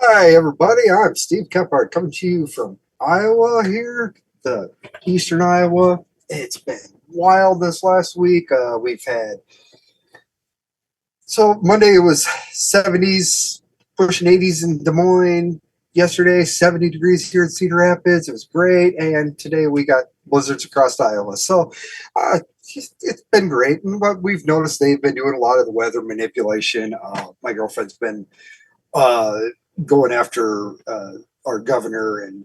Hi, everybody. I'm Steve Kephart coming to you from Iowa here, the eastern Iowa. It's been wild this last week. We've had, so Monday it was 70s, pushing 80s in Des Moines. Yesterday, 70 degrees here in Cedar Rapids. It was great. And today we got blizzards across Iowa. So it's been great. And what we've noticed, they've been doing a lot of the weather manipulation. My girlfriend's been uh, going after our governor and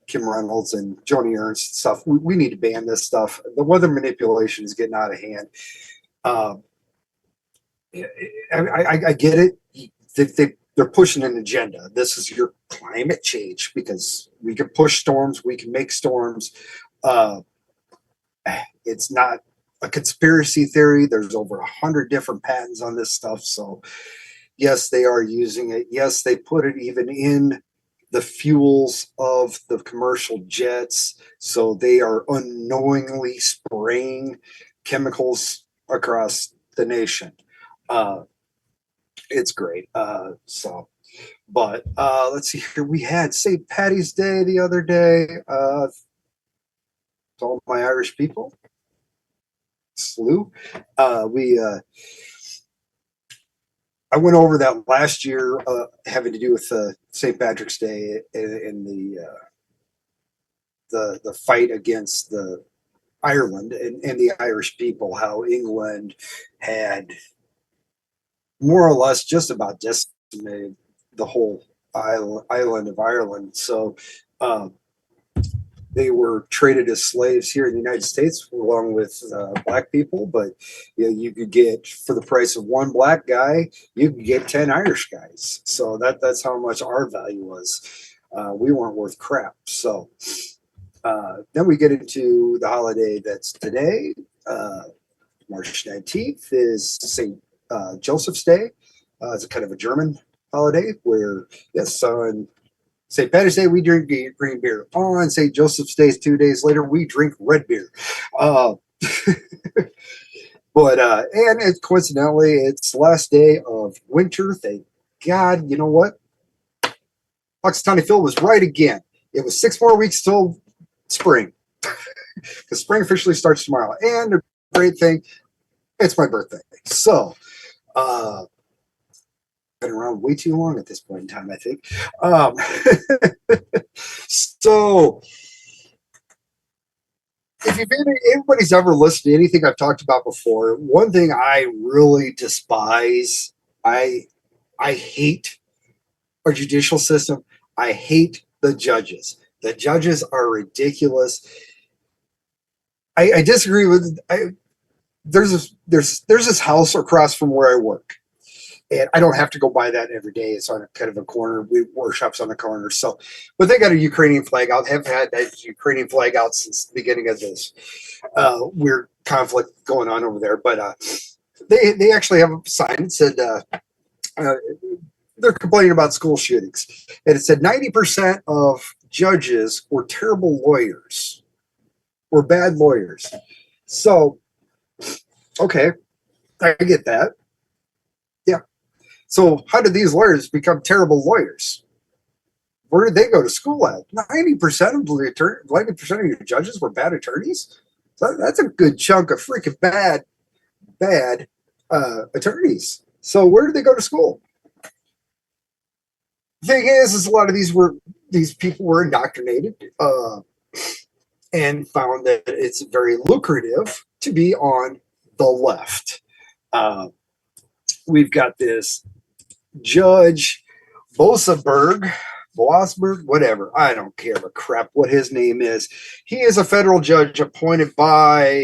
Kim Reynolds and Joni Ernst and stuff. We need to ban this stuff. The weather manipulation is getting out of hand. Uh, I get it. They're pushing an agenda. This is your climate change because we can push storms, we can make storms. Uh, it's not a conspiracy theory. There's over 100 different patents on this stuff. So yes, they are using it. Yes, they put it even in the fuels of the commercial jets. So they are unknowingly spraying chemicals across the nation. Uh, it's great. But let's see here. We had St. Patty's Day the other day. To all my Irish people, slew. We I went over that last year, having to do with St. Patrick's Day and the fight against the Ireland and the Irish people. How England had more or less just about decimated the whole island of Ireland. So they were traded as slaves here in the United States along with black people. But you could get, for the price of one black guy, you could get 10 Irish guys. So that's how much our value was. We weren't worth crap. So then we get into the holiday that's today. March 19th is St. Joseph's Day. It's a kind of a German holiday where, yes, on St. Patrick's Day, we drink green beer. On St. Joseph's Day, 2 days later, we drink red beer. Uh, and coincidentally, it's the last day of winter. Thank God. You know what? Puxatawny Phil was right again. It was 6 more weeks till spring, because spring officially starts tomorrow. And the great thing, it's my birthday. So, been around way too long at this point in time, I think. So, if anybody's ever listened to anything I've talked about before, one thing I really despise, I hate our judicial system. I hate the judges. The judges are ridiculous. I disagree with. There's this house across from where I work, and I don't have to go by that every day. It's on a kind of a corner. We workshops on the corner. So, but they got a Ukrainian flag out. Have had that Ukrainian flag out since the beginning of this weird conflict going on over there. But they actually have a sign that said they're complaining about school shootings, and it said 90% of judges were terrible lawyers, were bad lawyers. So, okay, I get that. Yeah. So how did these lawyers become terrible lawyers? Where did they go to school at? 90% of the 90% of your judges were bad attorneys. So that's a good chunk of freaking bad attorneys. So where did they go to school? The thing is a lot of these people were indoctrinated and found that it's very lucrative to be on the left. We've got this Judge Boasberg, whatever. I don't care a crap what his name is. He is a federal judge appointed by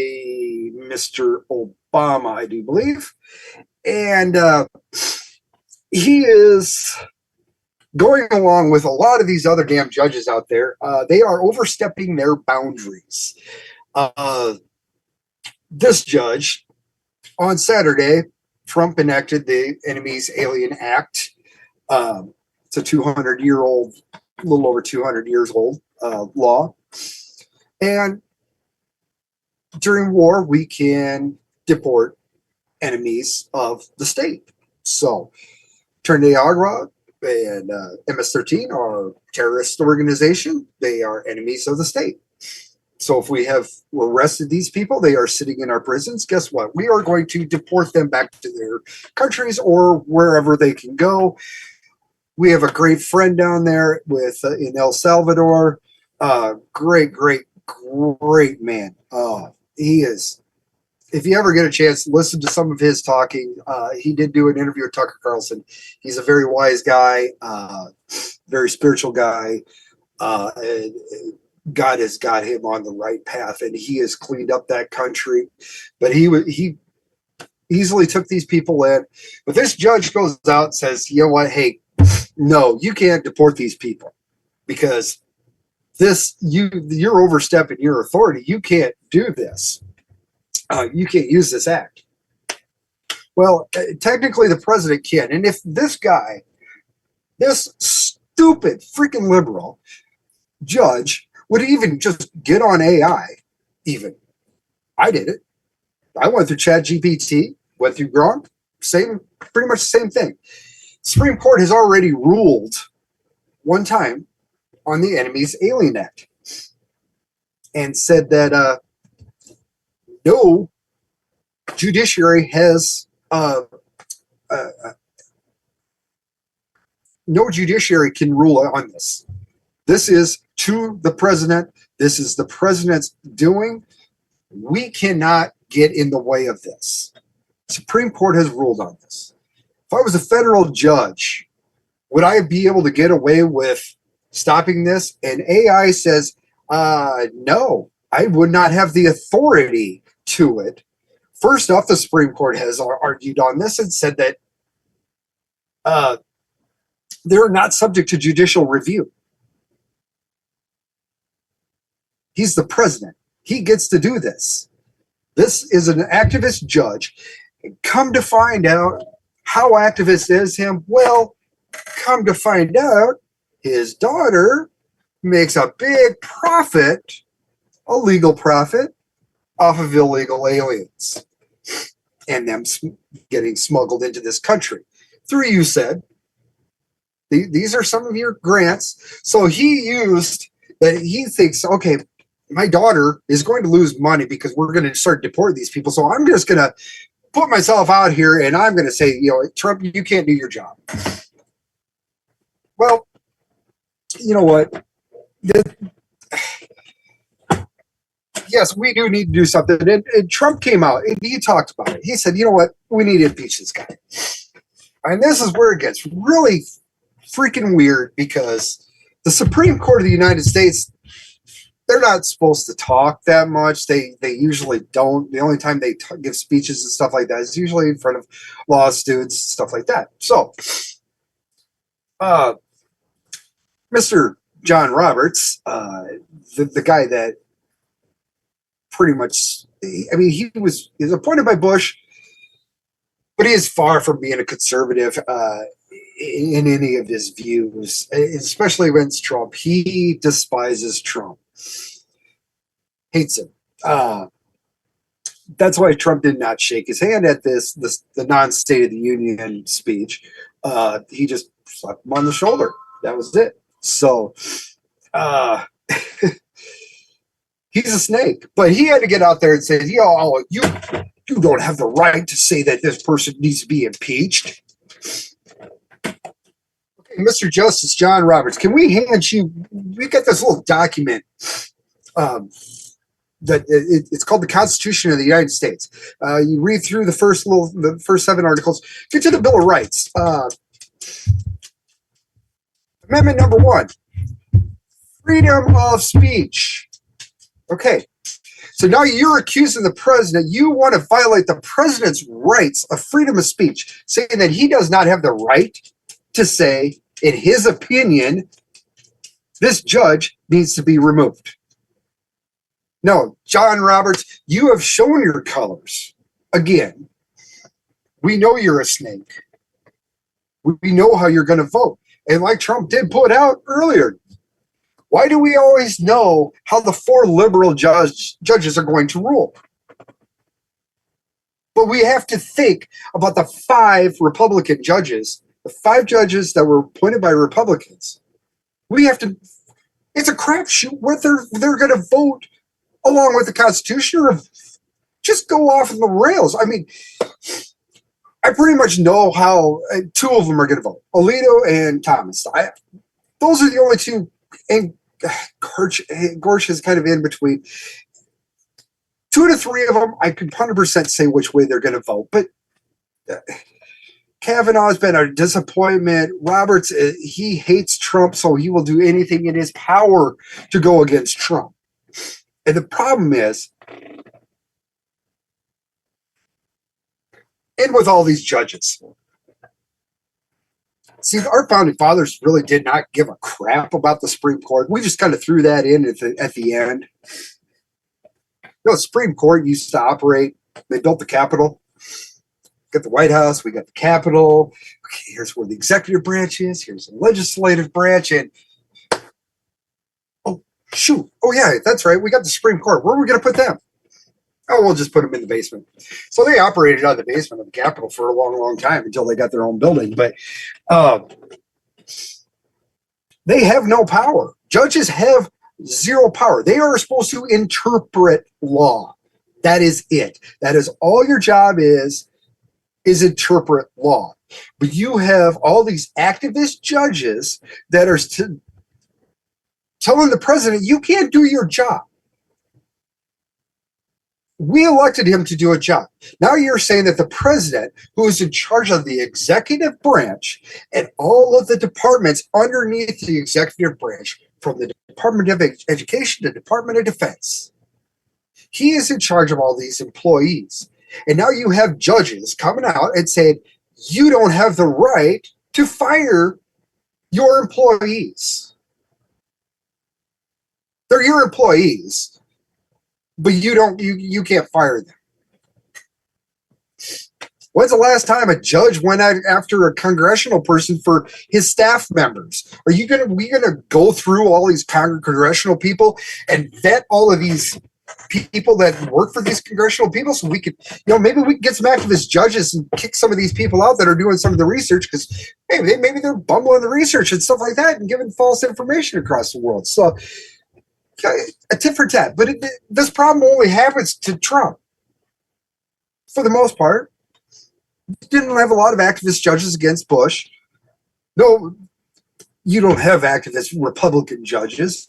Mr. Obama, I do believe. And he is going along with a lot of these other damn judges out there. They are overstepping their boundaries. This judge, on Saturday, Trump enacted the Enemies Alien Act. It's a 200-year-old, a little over 200 years old law. And during war, we can deport enemies of the state. So, turn the Agua, And MS-13 are terrorist organization. They are enemies of the state. So if we have arrested these people, they are sitting in our prisons. Guess what? We are going to deport them back to their countries or wherever they can go. We have a great friend down there with in El Salvador. Great man. He is. If you ever get a chance, listen to some of his talking. He did do an interview with Tucker Carlson. He's a very wise guy, very spiritual guy. And God has got him on the right path, and he has cleaned up that country. But he easily took these people in. But this judge goes out and says, you know what? Hey, no, you can't deport these people because you're overstepping your authority. You can't do this. You can't use this act. Well, technically the president can. And if this guy, this stupid freaking liberal judge would even just get on AI, even. I did it. I went through ChatGPT, went through Gronk, pretty much the same thing. Supreme Court has already ruled one time on the Enemies Alien Act and said that no judiciary has no judiciary can rule on this. This is to the president. This is the president's doing. We cannot get in the way of this. Supreme Court has ruled on this. If I was a federal judge, would I be able to get away with stopping this? And AI says, no, I would not have the authority to it. First off, the Supreme Court has argued on this and said that they're not subject to judicial review. He's the president. He gets to do this. This is an activist judge. Come to find out how activist is him. Well, come to find out his daughter makes a big profit, a legal profit, off of illegal aliens and them getting smuggled into this country. Through you said, these are some of your grants. So he used that. He thinks, okay, my daughter is going to lose money because we're going to start deporting these people. So I'm just going to put myself out here and I'm going to say, Trump, you can't do your job. Well, you know what? Yes, we do need to do something. And Trump came out and he talked about it. He said, you know what? We need to impeach this guy. And this is where it gets really freaking weird because the Supreme Court of the United States, they're not supposed to talk that much. They usually don't. The only time they give speeches and stuff like that is usually in front of law students, stuff like that. So, Mr. John Roberts, the guy that pretty much, I mean, he was appointed by Bush, but he is far from being a conservative in any of his views, especially against Trump. He despises Trump. Hates him. That's why Trump did not shake his hand at the non-State of the Union speech. He just slapped him on the shoulder. That was it. So he's a snake. But he had to get out there and say, you don't have the right to say that this person needs to be impeached. Okay, Mr. Justice John Roberts, can we hand you? We got this little document. That it's called the Constitution of the United States. You read through the first 7 articles, get to the Bill of Rights. Amendment number 1, freedom of speech. Okay, so now you're accusing the president. You want to violate the president's rights of freedom of speech, saying that he does not have the right to say, in his opinion, this judge needs to be removed. No, John Roberts, you have shown your colors. Again, we know you're a snake. We know how you're going to vote. And like Trump did put out earlier, why do we always know how the 4 liberal judges are going to rule? But we have to think about the 5 Republican judges The 5 judges that were appointed by Republicans, we have to, it's a crapshoot whether they're going to vote along with the Constitution or just go off on the rails. I mean, I pretty much know how 2 of them are going to vote, Alito and Thomas. Those are the only 2, and Gorsh is kind of in between. 2 to 3 of them, I could 100% say which way they're going to vote, but Kavanaugh has been a disappointment. Roberts, he hates Trump, so he will do anything in his power to go against Trump. And the problem is, and with all these judges, see, our founding fathers really did not give a crap about the Supreme Court. We just kind of threw that in at the end. The Supreme Court used to operate. They built the Capitol. Got the White House. We got the Capitol. Okay, here's where the executive branch is. Here's the legislative branch. And oh, shoot. Oh, yeah, that's right. We got the Supreme Court. Where are we going to put them? Oh, we'll just put them in the basement. So they operated out of the basement of the Capitol for a long, long time until they got their own building. But they have no power. Judges have zero power. They are supposed to interpret law. That is it. That is all your job is interpret law. But you have all these activist judges that are telling the president, you can't do your job. We elected him to do a job. Now you're saying that the president, who is in charge of the executive branch and all of the departments underneath the executive branch, from the Department of Education to Department of Defense, he is in charge of all these employees. And now you have judges coming out and saying, you don't have the right to fire your employees. They're your employees, but you can't fire them. When's the last time a judge went out after a congressional person for his staff members? Are we gonna go through all these congressional people and vet all of these people that work for these congressional people, so we could, maybe we can get some activist judges and kick some of these people out that are doing some of the research, because maybe they're bumbling the research and stuff like that and giving false information across the world. So a tit for tat. But this problem only happens to Trump for the most part. Didn't have a lot of activist judges against Bush. No, you don't have activist Republican judges.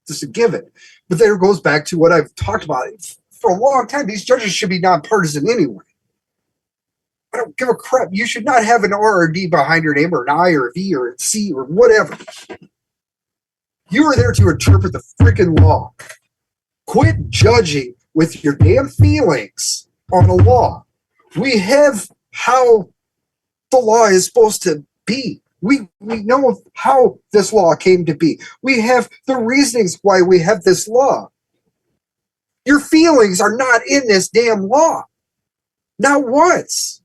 Just a given. But there goes back to what I've talked about for a long time. These judges should be nonpartisan anyway. I don't give a crap. You should not have an R or D behind your name, or an I or a V or a C or whatever. You are there to interpret the freaking law. Quit judging with your damn feelings on the law. We have how the law is supposed to be. We know how this law came to be. We have the reasonings why we have this law. Your feelings are not in this damn law. Not once.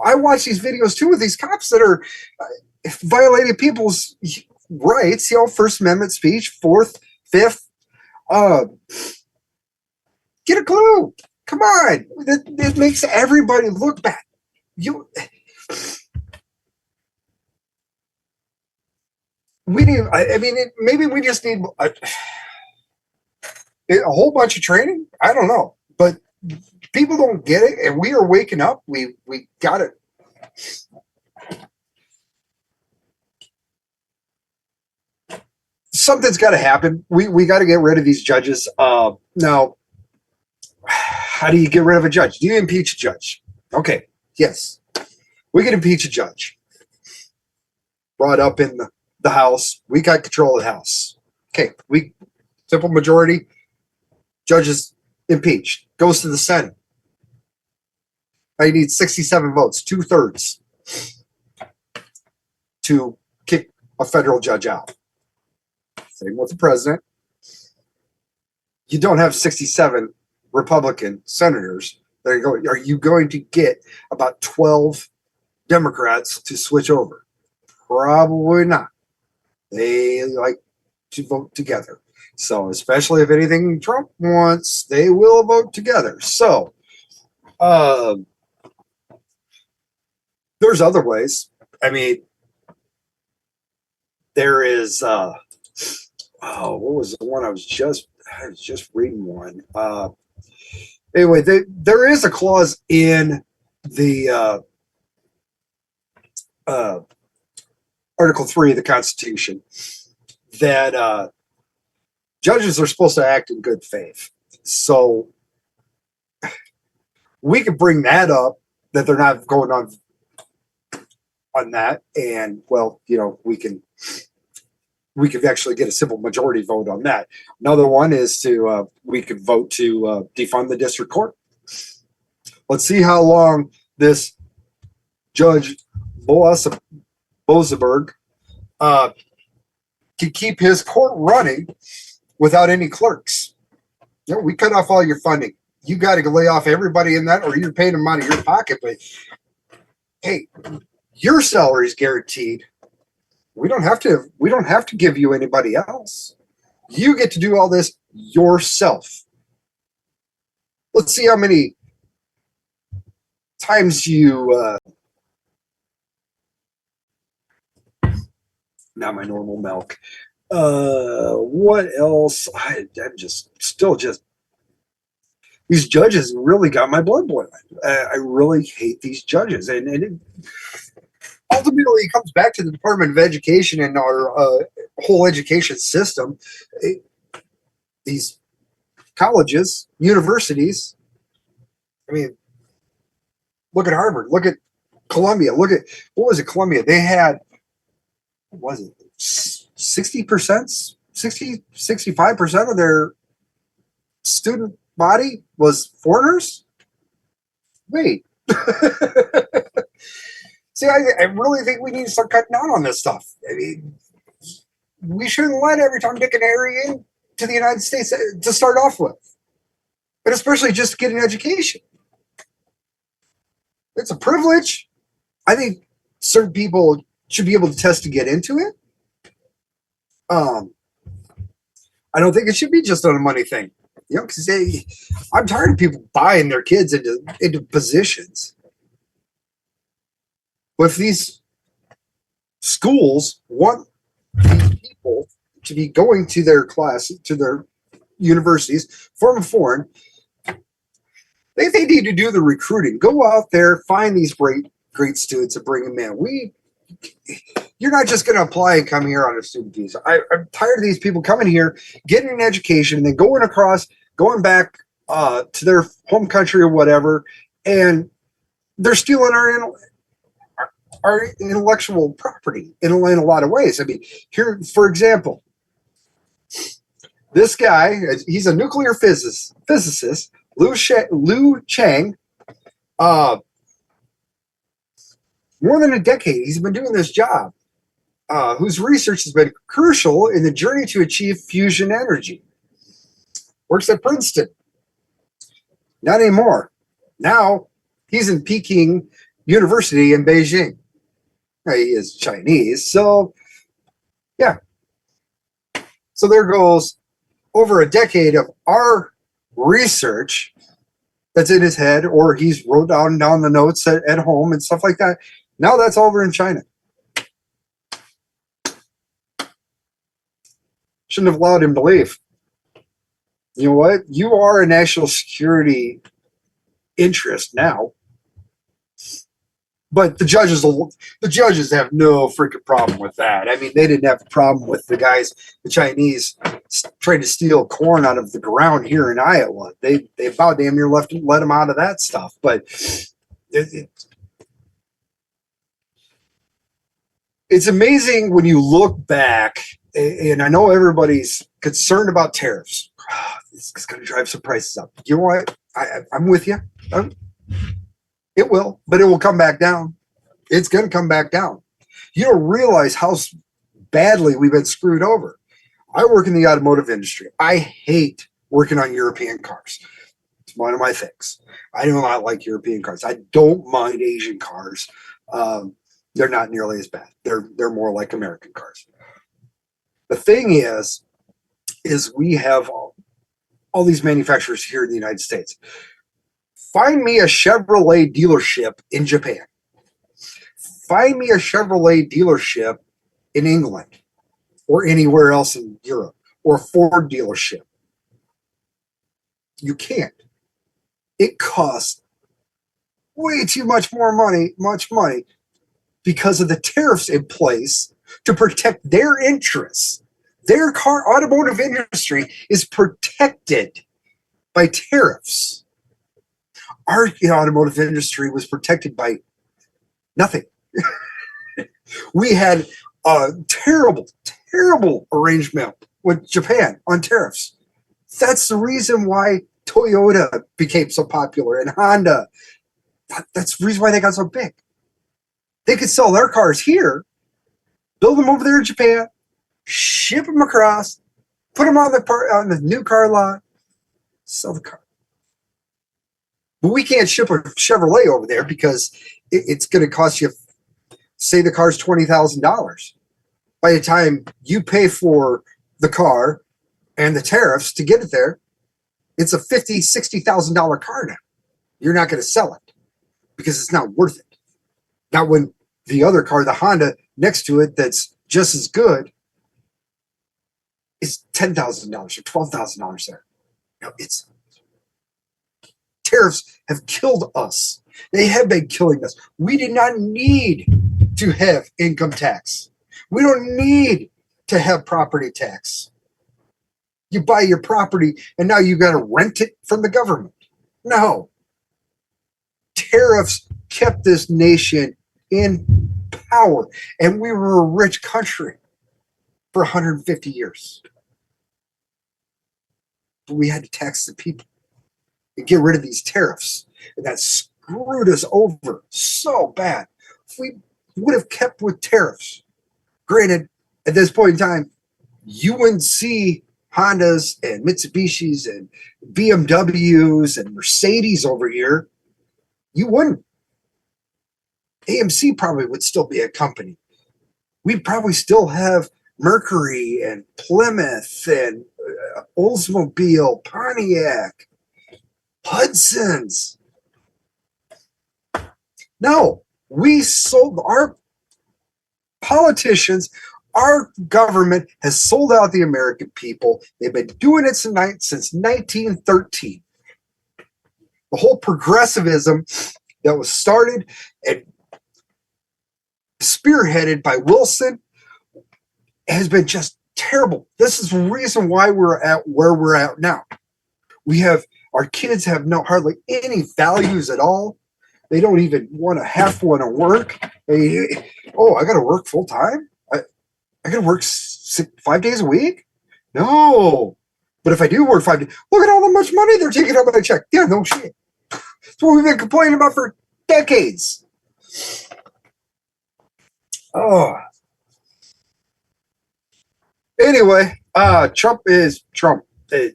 I watch these videos too with these cops that are violating people's rights, First Amendment speech, Fourth, Fifth. Get a clue. Come on. It makes everybody look bad. Maybe we just need a whole bunch of training. I don't know. But people don't get it, and we are waking up. We got it. Something's got to happen. We got to get rid of these judges. Now, how do you get rid of a judge? Do you impeach a judge? Okay, yes. We can impeach a judge. Brought up in the House. We got control of the House. Okay, simple majority. Judges impeached. Goes to the Senate. I need 67 votes, 2/3, to kick a federal judge out. Same with the president. You don't have 67 Republican senators. There you go. Are you going to get about 12 Democrats to switch over? Probably not. They like to vote together. So, especially if anything Trump wants, they will vote together. So, there's other ways. I mean, there is what was the one I was just reading one. Anyway, there is a clause in the Article 3 of the Constitution that judges are supposed to act in good faith. So we could bring that up, that they're not going on that, and well, we can actually get a simple majority vote on that. Another one is we could vote to defund the district court. Let's see how long this Judge Boseberg can keep his court running without any clerks. We cut off all your funding. You got to lay off everybody in that, or you're paying them out of your pocket. But hey, your salary is guaranteed. We don't have to give you anybody else. You get to do all this yourself. Let's see how many times you not my normal milk. What else? I'm still these judges really got my blood boiling. I really hate these judges, and ultimately, it comes back to the Department of Education and our whole education system. These colleges, universities. I mean, look at Harvard. Look at Columbia. Look at what was it? Columbia. They had, what was it, 60%, 65% of their student body was foreigners. Wait. See, I really think we need to start cutting down on this stuff. I mean, we shouldn't let every Tom, Dick, and Harry in to the United States to start off with, but especially just to get an education. It's a privilege. I think certain people should be able to test to get into it. I don't think it should be just on a money thing, because I'm tired of people buying their kids into positions. But if these schools want these people to be going to their to their universities from foreign, they need to do the recruiting. Go out there, find these great students and bring them in. You're not just going to apply and come here on a student visa. I'm tired of these people coming here, getting an education, and then going back to their home country or whatever, and they're stealing our intellectual property in a lot of ways. I mean, here, for example, this guy, he's a nuclear physicist, Liu Chang. More than a decade, he's been doing this job, whose research has been crucial in the journey to achieve fusion energy. Works at Princeton. Not anymore. Now he's in Peking University in Beijing. Now, he is Chinese, so yeah. So there goes over a decade of our research that's in his head, or he's wrote down the notes at home and stuff like that. Now that's over in China. Shouldn't have allowed him to leave. You know what? You are a national security interest now. But the judges have no freaking problem with that. I mean, they didn't have a problem with the Chinese, trying to steal corn out of the ground here in Iowa. They about damn near let them out of that stuff. But it's amazing when you look back, and I know everybody's concerned about tariffs. It's going to drive some prices up. You know what? I'm with you. It will, but it will come back down. It's going to come back down. You don't realize how badly we've been screwed over. I work in the automotive industry. I hate working on European cars. It's one of my things. I do not like European cars. I don't mind Asian cars. They're not nearly as bad. They're more like American cars. The thing is we have all these manufacturers here in the United States. Find me a Chevrolet dealership in Japan. Find me a Chevrolet dealership in England or anywhere else in Europe, or a Ford dealership. You can't. It costs way too much money because of the tariffs in place to protect their interests. Their automotive industry is protected by tariffs. Our automotive industry was protected by nothing. We had a terrible arrangement with Japan on tariffs. That's the reason why Toyota became so popular and Honda. That's the reason why they got so big. They could sell their cars here, build them over there in Japan, ship them across, put them on the new car lot, sell the car. But we can't ship a Chevrolet over there because it's going to cost you, say the car's $20,000. By the time you pay for the car and the tariffs to get it there, it's a $50,000, $60,000 car now. You're not going to sell it because it's not worth it. Not when the other car, the Honda next to it, that's just as good, is $10,000 or $12,000 there. It's tariffs have killed us. They have been killing us. We did not need to have income tax. We don't need to have property tax. You buy your property and now you got to rent it from the government. No. Tariffs kept this nation in power, and we were a rich country for 150 years. But we had to tax the people and get rid of these tariffs, and that screwed us over so bad. If we would have kept with tariffs, granted, at this point in time, you wouldn't see Hondas and Mitsubishis and BMWs and Mercedes over here. You wouldn't. AMC probably would still be a company. We'd probably still have Mercury and Plymouth and Oldsmobile, Pontiac, Hudson's. No, we sold our politicians. Our government has sold out the American people. They've been doing it since 1913. The whole progressivism that was started and spearheaded by Wilson has been just terrible. This is the reason why we're at where we're at now. Our kids have hardly any values at all. They don't even want to work. I got to work full time. I got to work 5 days a week? No. But if I do work 5 days, look at how much money they're taking out of my check. Yeah, no shit. That's what we've been complaining about for decades. Oh. Anyway, Trump is Trump.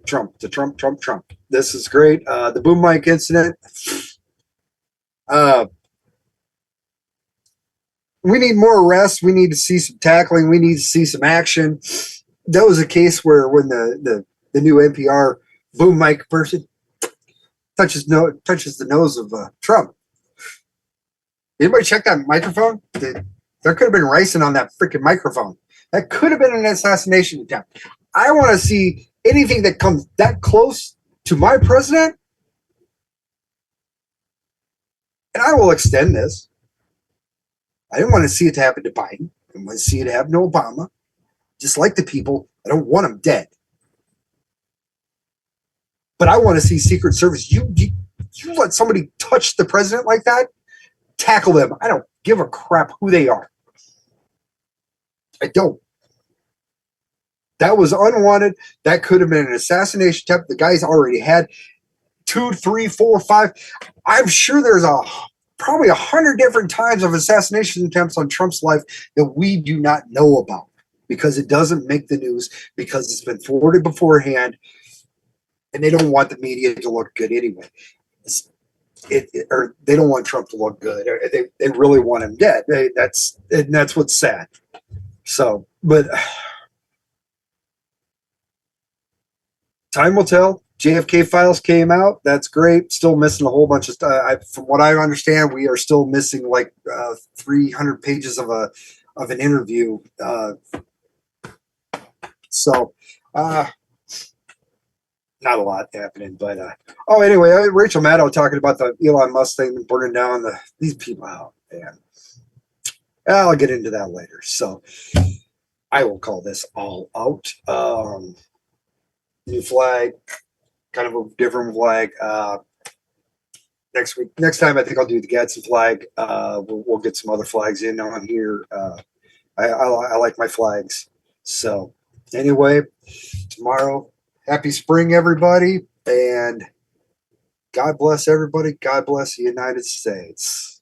Trump. This is great. The boom mic incident. We need more arrests. We need to see some tackling. We need to see some action. That was a case where when the new NPR boom mic person touches the nose of Trump. Anybody check that microphone? There could have been ricin on that freaking microphone. That could have been an assassination attempt. I want to see anything that comes that close to my president, and I will extend this. I didn't want to see it to happen to Biden. I didn't want to see it happen to Obama. Just like the people, I don't want them dead. But I want to see Secret Service. You let somebody touch the president like that, tackle them. I don't give a crap who they are. I don't. That was unwanted. That could have been an assassination attempt. The guy's already had 2, 3, 4, 5. I'm sure there's probably 100 different times of assassination attempts on Trump's life that we do not know about because it doesn't make the news, because it's been forwarded beforehand, and they don't want the media to look good anyway. Or they don't want Trump to look good. They really want him dead. That's what's sad. So, but time will tell. JFK files came out. That's great. Still missing a whole bunch of stuff. From what I understand, we are still missing like 300 pages of an interview. So not a lot happening. But anyway, Rachel Maddow talking about the Elon Musk thing burning down these people out. And I'll get into that later. So I will call this all out. New flag, kind of a different flag. Next time, I think I'll do the Gadsden flag. We'll get some other flags in on here. I like my flags. So anyway, tomorrow, happy spring, everybody, and God bless everybody. God bless the United States.